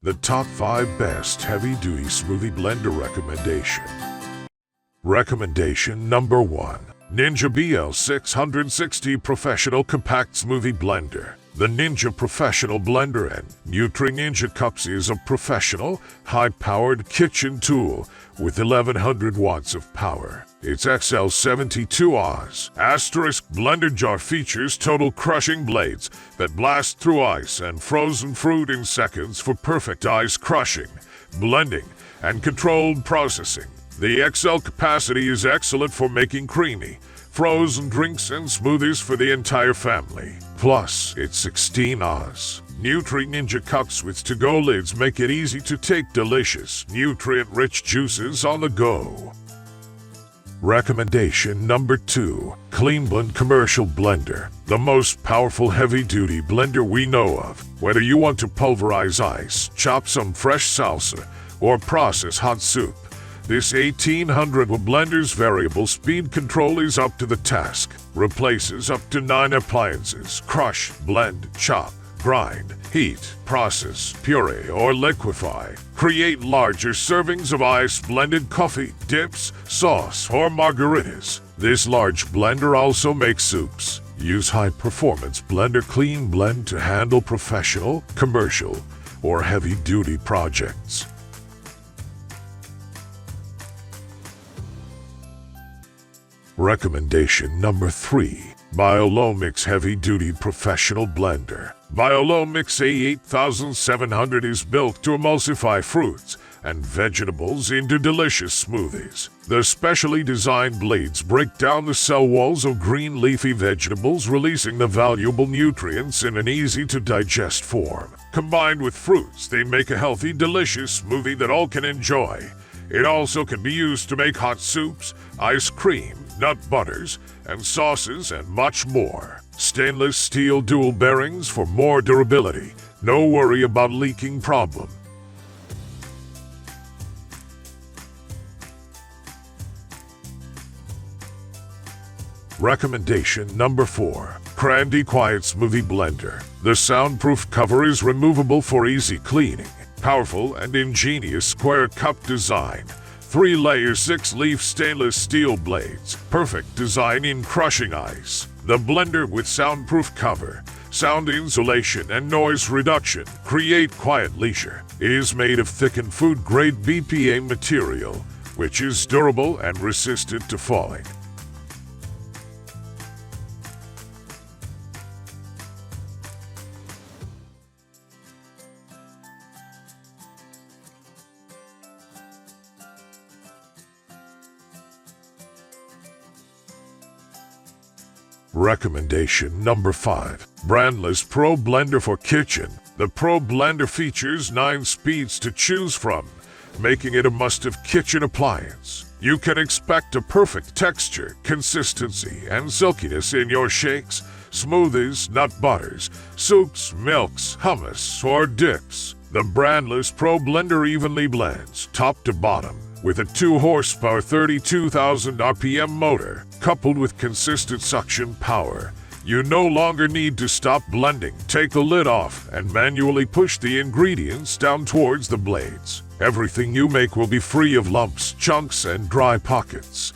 The top 5 best heavy-duty smoothie blender recommendation. Recommendation number 1. Ninja BL660 Professional Compact Smoothie Blender. The Ninja Professional Blender and Nutri-Ninja Cups is a professional, high-powered kitchen tool with 1100 watts of power. Its XL72 Oz asterisk blender jar features total crushing blades that blast through ice and frozen fruit in seconds for perfect ice crushing, blending, and controlled processing. The XL capacity is excellent for making creamy, frozen drinks and smoothies for the entire family. Plus, its 16 Oz Nutri-Ninja Cups with to-go lids make it easy to take delicious, nutrient-rich juices on the go. Recommendation number 2. Clean Blend Commercial Blender. The most powerful heavy-duty blender we know of. Whether you want to pulverize ice, chop some fresh salsa, or process hot soup, this 1800-watt blender's variable speed control is up to the task. Replaces up to 9 appliances. Crush, blend, chop, grind, heat, process, puree, or liquefy. Create larger servings of ice-blended coffee, dips, sauce, or margaritas. This large blender also makes soups. Use high-performance blender Clean Blend to handle professional, commercial, or heavy-duty projects. Recommendation number 3. Biolomix Heavy Duty Professional Blender. Biolomix A8700 is built to emulsify fruits and vegetables into delicious smoothies. The specially designed blades break down the cell walls of green leafy vegetables, releasing the valuable nutrients in an easy-to-digest form. Combined with fruits, they make a healthy, delicious smoothie that all can enjoy. It also can be used to make hot soups, ice cream, nut butters, and sauces, and much more. Stainless steel dual bearings for more durability. No worry about leaking problem. Recommendation number 4. Crandy Quiet Smoothie Blender. The soundproof cover is removable for easy cleaning. Powerful and ingenious square cup design. 3-layer 6-leaf stainless steel blades. Perfect design in crushing ice. The blender with soundproof cover, sound insulation, and noise reduction create quiet leisure. It is made of thickened food-grade BPA material, which is durable and resistant to falling. Recommendation number 5. Brandless Pro Blender for Kitchen. The Pro Blender features 9 speeds to choose from, making it a must-have kitchen appliance. You can expect a perfect texture, consistency, and silkiness in your shakes, smoothies, nut butters, soups, milks, hummus, or dips. The Brandless Pro Blender evenly blends, top to bottom, with a 2-horsepower 32,000 RPM motor, coupled with consistent suction power. You no longer need to stop blending. Take the lid off and manually push the ingredients down towards the blades. Everything you make will be free of lumps, chunks, and dry pockets.